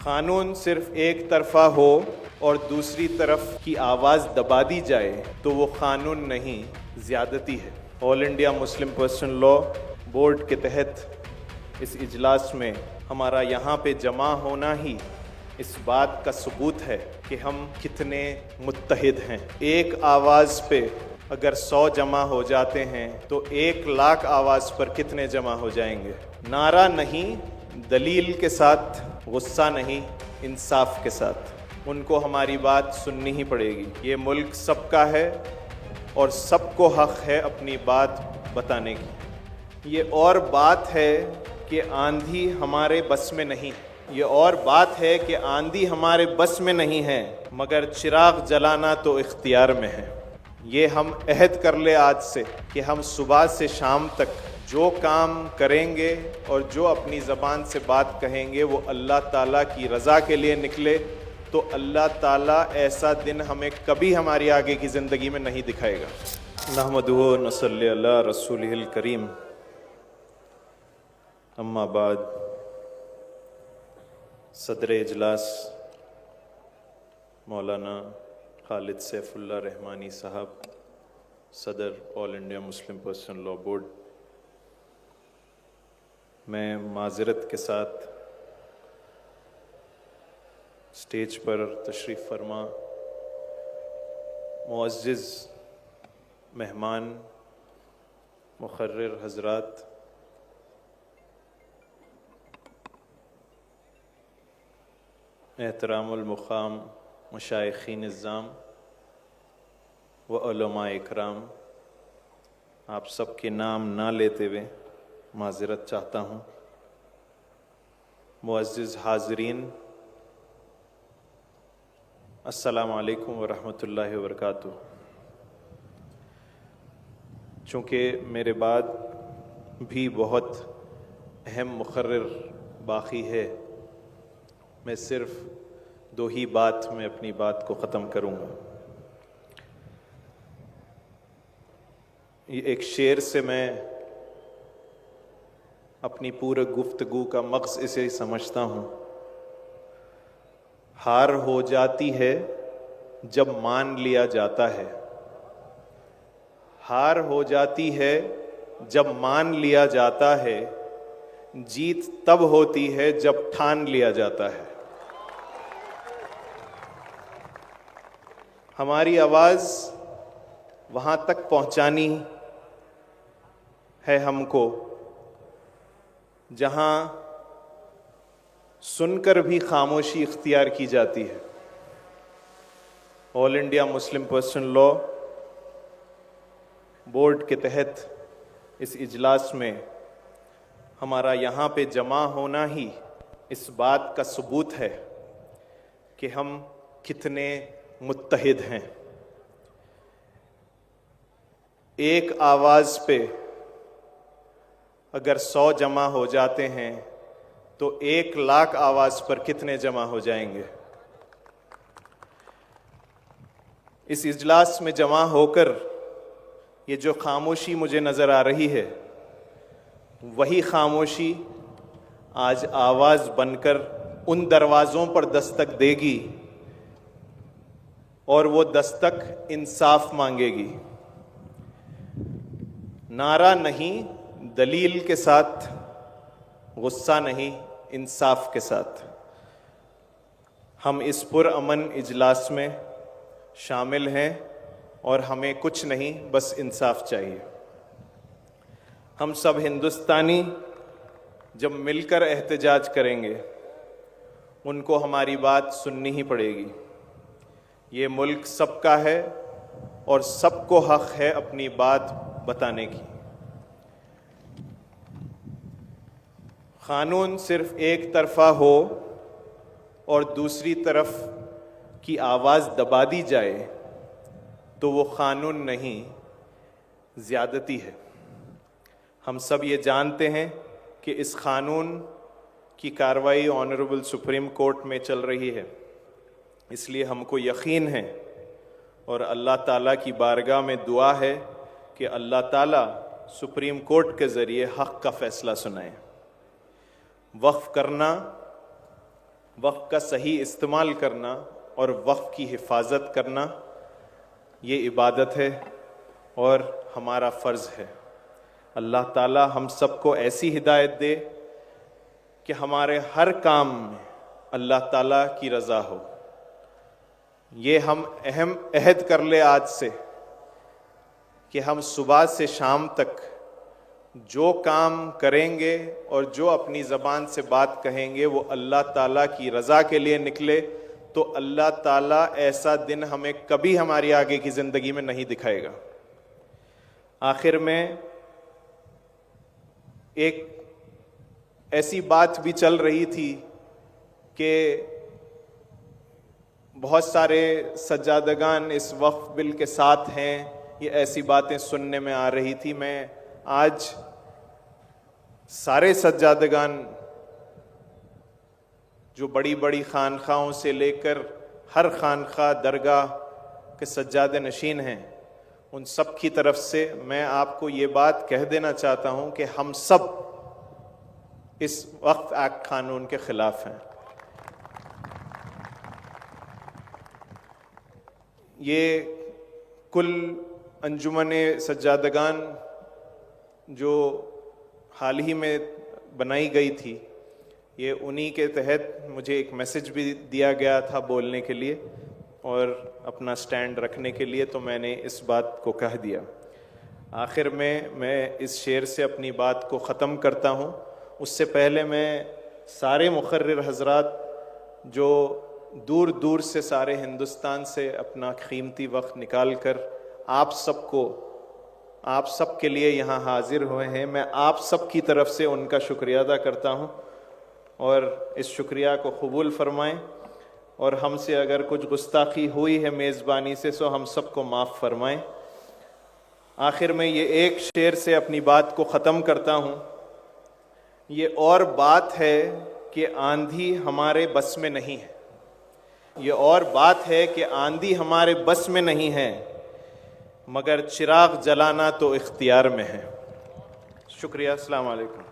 قانون صرف ایک طرفہ ہو اور دوسری طرف کی آواز دبا دی جائے تو وہ قانون نہیں، زیادتی ہے۔ آل انڈیا مسلم پرسنل لا بورڈ کے تحت اس اجلاس میں ہمارا یہاں پہ جمع ہونا ہی اس بات کا ثبوت ہے کہ ہم کتنے متحد ہیں۔ ایک آواز پہ اگر 100 جمع ہو جاتے ہیں تو 1,00,000 آواز پر کتنے جمع ہو جائیں گے؟ نعرہ نہیں، دلیل کے ساتھ، غصہ نہیں، انصاف کے ساتھ ان کو ہماری بات سننی ہی پڑے گی۔ یہ ملک سب کا ہے اور سب کو حق ہے اپنی بات بتانے کی۔ یہ اور بات ہے کہ آندھی ہمارے بس میں نہیں، یہ اور بات ہے کہ آندھی ہمارے بس میں نہیں ہے، مگر چراغ جلانا تو اختیار میں ہے۔ یہ ہم عہد کر لے آج سے کہ ہم صبح سے شام تک جو کام کریں گے اور جو اپنی زبان سے بات کہیں گے وہ اللہ تعالیٰ کی رضا کے لیے نکلے، تو اللہ تعالیٰ ایسا دن ہمیں کبھی ہماری آگے کی زندگی میں نہیں دکھائے گا۔ نحمدہ و نصلی علی رسولہ الکریم، اما بعد۔ صدر اجلاس مولانا خالد سیف اللہ رحمانی صاحب، صدر آل انڈیا مسلم پرسنل لا بورڈ، میں معذرت کے ساتھ اسٹیج پر تشریف فرما معزز مہمان، مقرر حضرات، احترام المقام مشائخین النظام و علماء اکرام، آپ سب کے نام نہ لیتے ہوئے معذرت چاہتا ہوں۔ معزز حاضرین، السلام علیکم ورحمۃ اللہ وبرکاتہ۔ چونکہ میرے بعد بھی بہت اہم مقرر باقی ہے، میں صرف 2 ہی بات میں اپنی بات کو ختم کروں گا۔ یہ ایک شعر سے میں اپنی پورے گفتگو کا مغز اسے سمجھتا ہوں۔ ہار ہو جاتی ہے جب مان لیا جاتا ہے، ہار ہو جاتی ہے جب مان لیا جاتا ہے، جیت تب ہوتی ہے جب ٹھان لیا جاتا ہے۔ ہماری آواز وہاں تک پہنچانی ہے ہم کو جہاں سن کر بھی خاموشی اختیار کی جاتی ہے۔ آل انڈیا مسلم پرسنل لا بورڈ کے تحت اس اجلاس میں ہمارا یہاں پہ جمع ہونا ہی اس بات کا ثبوت ہے کہ ہم کتنے متحد ہیں۔ ایک آواز پہ اگر 100 جمع ہو جاتے ہیں تو 1,00,000 آواز پر کتنے جمع ہو جائیں گے؟ اس اجلاس میں جمع ہو کر یہ جو خاموشی مجھے نظر آ رہی ہے، وہی خاموشی آج آواز بن کر ان دروازوں پر دستک دے گی اور وہ دستک انصاف مانگے گی۔ نعرہ نہیں، دلیل کے ساتھ، غصہ نہیں، انصاف کے ساتھ ہم اس پرامن اجلاس میں شامل ہیں، اور ہمیں کچھ نہیں، بس انصاف چاہیے۔ ہم سب ہندوستانی جب مل کر احتجاج کریں گے ان کو ہماری بات سننی ہی پڑے گی۔ یہ ملک سب کا ہے اور سب کو حق ہے اپنی بات بتانے کی۔ قانون صرف ایک طرفہ ہو اور دوسری طرف کی آواز دبا دی جائے تو وہ قانون نہیں، زیادتی ہے۔ ہم سب یہ جانتے ہیں کہ اس قانون کی کارروائی آنریبل سپریم کورٹ میں چل رہی ہے، اس لیے ہم کو یقین ہے اور اللہ تعالیٰ کی بارگاہ میں دعا ہے کہ اللہ تعالیٰ سپریم کورٹ کے ذریعے حق کا فیصلہ سنائے۔ وقف کرنا وقت کا صحیح استعمال کرنا اور وقت کی حفاظت کرنا یہ عبادت ہے اور ہمارا فرض ہے۔ اللہ تعالی ہم سب کو ایسی ہدایت دے کہ ہمارے ہر کام میں اللہ تعالیٰ کی رضا ہو۔ یہ ہم اہم عہد کر لے آج سے کہ ہم صبح سے شام تک جو کام کریں گے اور جو اپنی زبان سے بات کہیں گے وہ اللہ تعالیٰ کی رضا کے لیے نکلے، تو اللہ تعالیٰ ایسا دن ہمیں کبھی ہماری آگے کی زندگی میں نہیں دکھائے گا۔ آخر میں ایک ایسی بات بھی چل رہی تھی کہ بہت سارے سجادگان اس وقف بل کے ساتھ ہیں، یہ ایسی باتیں سننے میں آ رہی تھی۔ میں آج سارے سجادگان جو بڑی بڑی خانخواہوں سے لے کر ہر خانخواہ درگاہ کے سجادہ نشین ہیں، ان سب کی طرف سے میں آپ کو یہ بات کہہ دینا چاہتا ہوں کہ ہم سب اس وقف ایکٹ قانون کے خلاف ہیں۔ یہ کل انجمن سجادگان جو حال ہی میں بنائی گئی تھی، یہ انہی کے تحت مجھے ایک میسج بھی دیا گیا تھا بولنے کے لیے اور اپنا سٹینڈ رکھنے کے لیے، تو میں نے اس بات کو کہہ دیا۔ آخر میں اس شعر سے اپنی بات کو ختم کرتا ہوں۔ اس سے پہلے میں سارے مقرر حضرات جو دور دور سے سارے ہندوستان سے اپنا قیمتی وقت نکال کر آپ سب کے لیے یہاں حاضر ہوئے ہیں، میں آپ سب کی طرف سے ان کا شکریہ ادا کرتا ہوں، اور اس شکریہ کو قبول فرمائیں، اور ہم سے اگر کچھ گستاخی ہوئی ہے میزبانی سے سو ہم سب کو معاف فرمائیں۔ آخر میں یہ ایک شعر سے اپنی بات کو ختم کرتا ہوں۔ یہ اور بات ہے کہ آندھی ہمارے بس میں نہیں ہے، یہ اور بات ہے کہ آندھی ہمارے بس میں نہیں ہے، مگر چراغ جلانا تو اختیار میں ہے۔ شکریہ، السلام علیکم۔